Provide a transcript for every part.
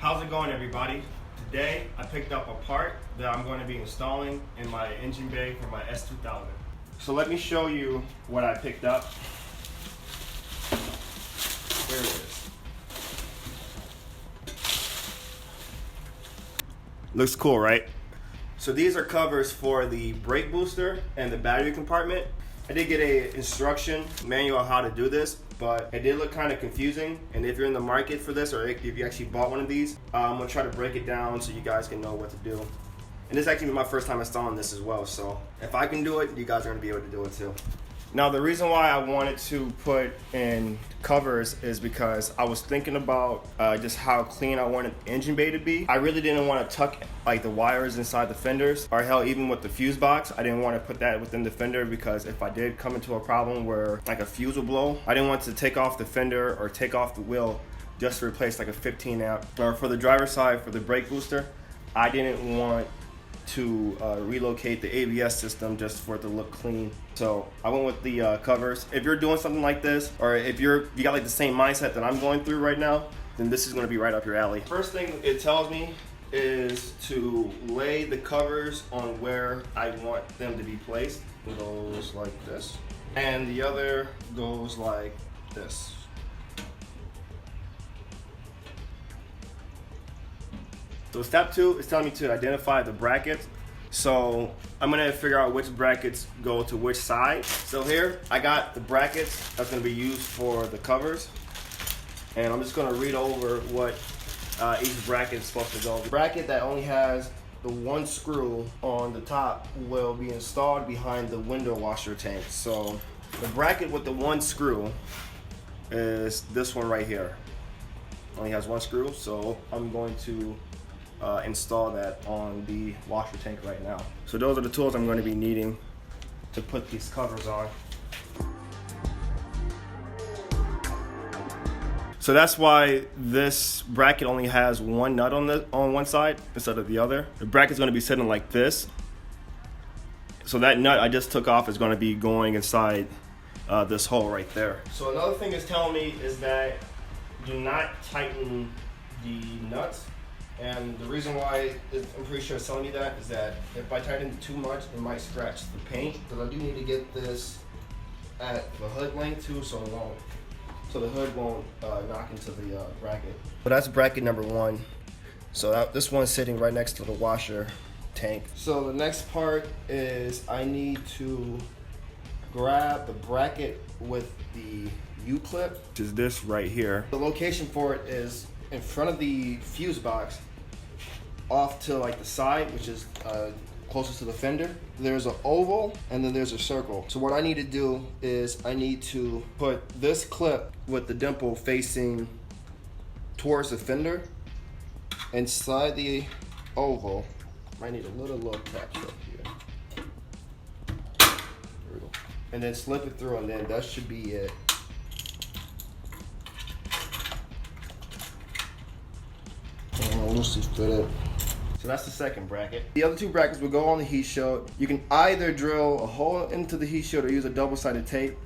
How's it going, everybody? Today I picked up a part that I'm going to be installing in my engine bay for my S2000. So let me show you what I picked up. Here it is. Looks cool, right? So these are covers for the brake booster and the battery compartment. I did get a instruction manual on how to do this, but it did look kind of confusing. And if you're in the market for this, or if you actually bought one of these, I'm gonna try to break it down so you guys can know what to do. And this is actually my first time installing this as well, so if I can do it, you guys are gonna be able to do it too. Now, the reason why I wanted to put in covers is because I was thinking about just how clean I wanted the engine bay to be. I really didn't want to tuck like the wires inside the fenders, or hell, even with the fuse box, I didn't want to put that within the fender, because if I did come into a problem where like a fuse will blow, I didn't want to take off the fender or take off the wheel just to replace like a 15 amp. Or for the driver's side, for the brake booster, I didn't want to relocate the ABS system just for it to look clean. So I went with the covers. If you're doing something like this, or if you got like the same mindset that I'm going through right now, then this is going to be right up your alley. First thing it tells me is to lay the covers on where I want them to be placed. It goes like this, and the other goes like this. So step 2 is telling me to identify the brackets. So I'm gonna figure out which brackets go to which side. So here I got the brackets that's gonna be used for the covers, and I'm just gonna read over what each bracket is supposed to go. The bracket that only has the one screw on the top will be installed behind the window washer tank. So the bracket with the one screw is this one right here. Only has one screw, so I'm going to install that on the washer tank right now. So those are the tools I'm going to be needing to put these covers on. So that's why this bracket only has one nut on one side instead of the other. The bracket's going to be sitting like this. So that nut I just took off is going to be going inside this hole right there. So another thing it's telling me is that do not tighten the nuts. And the reason why I'm pretty sure it's telling me that is that if I tighten it too much, it might scratch the paint. Because I do need to get this at the hood length too, so the hood won't knock into the bracket. But that's bracket number 1. So this one's sitting right next to the washer tank. So the next part is I need to grab the bracket with the U-clip, which is this right here. The location for it is in front of the fuse box, off to like the side, which is closest to the fender. There's an oval and then there's a circle. So what I need to do is I need to put this clip with the dimple facing towards the fender inside the oval. Might need a little catch up here. There we go. And then slip it through, and then that should be it. Loosely fit it. So that's the second bracket. The other 2 brackets will go on the heat shield. You can either drill a hole into the heat shield or use a double-sided tape.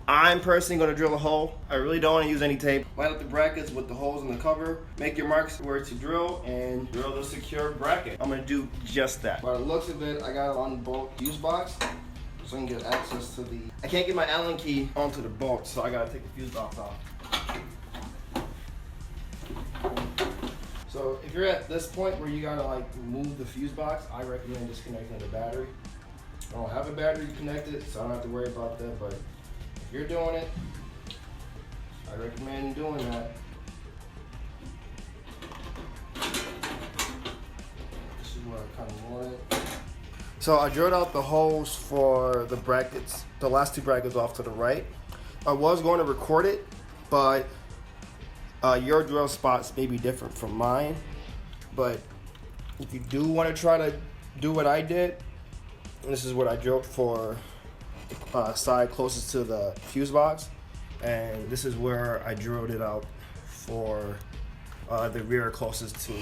I'm personally going to drill a hole. I really don't want to use any tape. Line up the brackets with the holes in the cover. Make your marks where to drill and drill the secure bracket. I'm going to do just that. By the looks of it, I got it on the bolt fuse box, so I can get access to the... I can't get my Allen key onto the bolt, so I got to take the fuse box off. So if you're at this point where you gotta like move the fuse box, I recommend disconnecting the battery. I don't have a battery connected, so I don't have to worry about that, but if you're doing it, I recommend doing that. This is where I kind of want it. So I drilled out the holes for the brackets, the last 2 brackets off to the right. I was going to record it, but your drill spots may be different from mine, but if you do want to try to do what I did, this is what I drilled for the side closest to the fuse box, and this is where I drilled it out for the rear closest to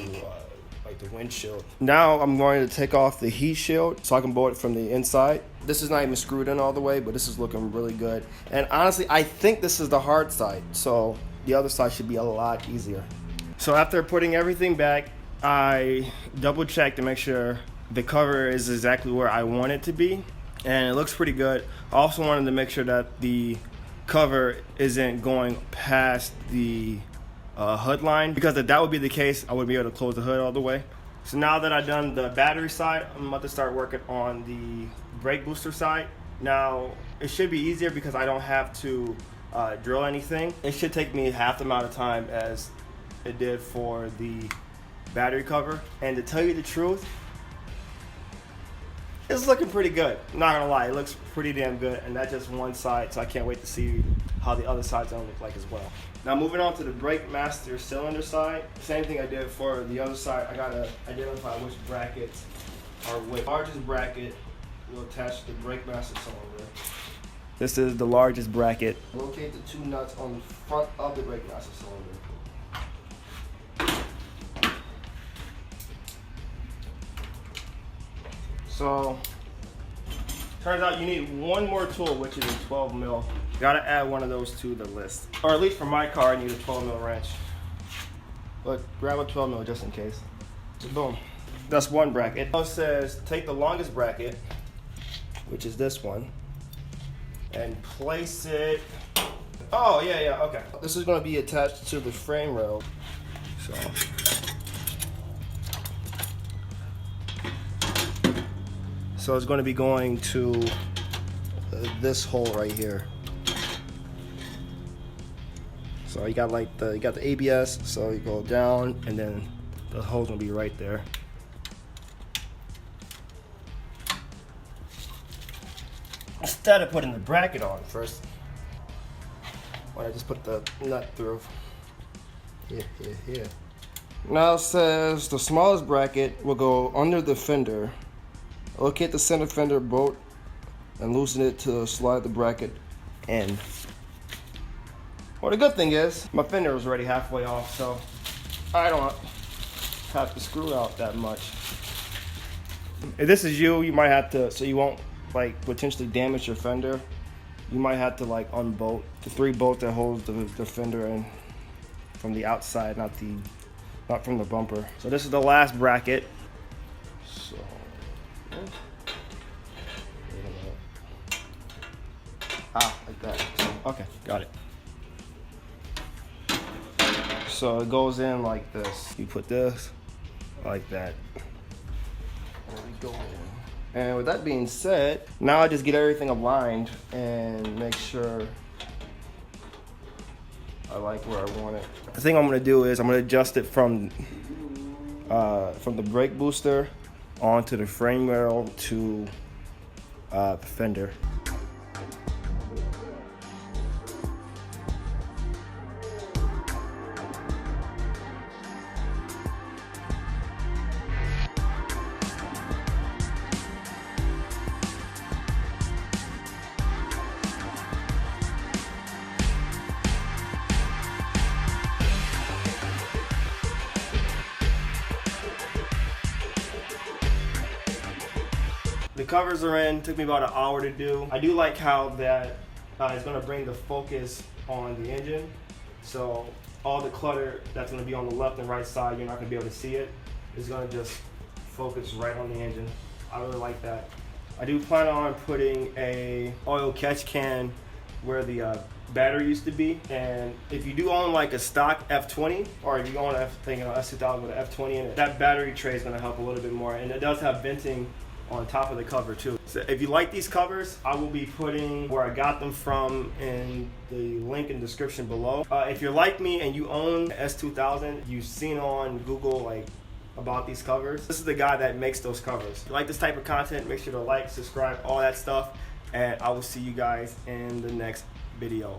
like the windshield. Now I'm going to take off the heat shield so I can bolt it from the inside. This is not even screwed in all the way, but this is looking really good. And honestly, I think this is the hard side, so the other side should be a lot easier. So after putting everything back, I double checked to make sure the cover is exactly where I want it to be, and it looks pretty good. I also wanted to make sure that the cover isn't going past the hood line, because if that would be the case, I wouldn't be able to close the hood all the way. So now that I've done the battery side, I'm about to start working on the brake booster side. Now, it should be easier because I don't have to drill anything. It should take me half the amount of time as it did for the battery cover. And to tell you the truth, it's looking pretty good. Not gonna lie, it looks pretty damn good. And that's just one side, so I can't wait to see how the other side's gonna look like as well. Now moving on to the brake master cylinder side. Same thing I did for the other side. I gotta identify which brackets are which. The largest bracket will attach to the brake master cylinder. This is the largest bracket. Locate the two nuts on the front of the brake master cylinder. So, turns out you need one more tool, which is a 12 mil. Gotta add one of those to the list. Or at least for my car, I need a 12 mil wrench. But grab a 12 mil just in case. So boom, that's one bracket. It says take the longest bracket, which is this one, and place it, oh yeah, okay. This is gonna be attached to the frame rail. So it's going to be going to this hole right here. So you got the ABS, so you go down and then the hole's gonna be right there. Instead of putting the bracket on first, why don't I just put the nut through? Here. Now it says the smallest bracket will go under the fender. Locate the center fender bolt and loosen it to slide the bracket in. Well, the good thing is my fender was already halfway off, so I don't have to screw out that much. If this is you, you might have to, so you won't like potentially damage your fender, you might have to like unbolt the 3 bolts that hold the fender in from the outside, not from the bumper. So this is the last bracket. So like that. So, okay, got it. So it goes in like this. You put this like that. There we go. And with that being said, now I just get everything aligned and make sure I like where I want it. The thing I'm gonna do is I'm gonna adjust it from the brake booster onto the frame rail to the fender. The covers are in, took me about an hour to do. I do like how that it's gonna bring the focus on the engine. So all the clutter that's gonna be on the left and right side, you're not gonna be able to see it. It's gonna just focus right on the engine. I really like that. I do plan on putting a oil catch can where the battery used to be. And if you do own like a stock F20, or if you own a S2000 with an F20 in it, that battery tray is gonna help a little bit more. And it does have venting on top of the cover too. So if you like these covers, I will be putting where I got them from in the link in the description below. If you're like me and you own S2000, you've seen on Google like about these covers, this is the guy that makes those covers. If you like this type of content, make sure to like, subscribe, all that stuff, and I will see you guys in the next video.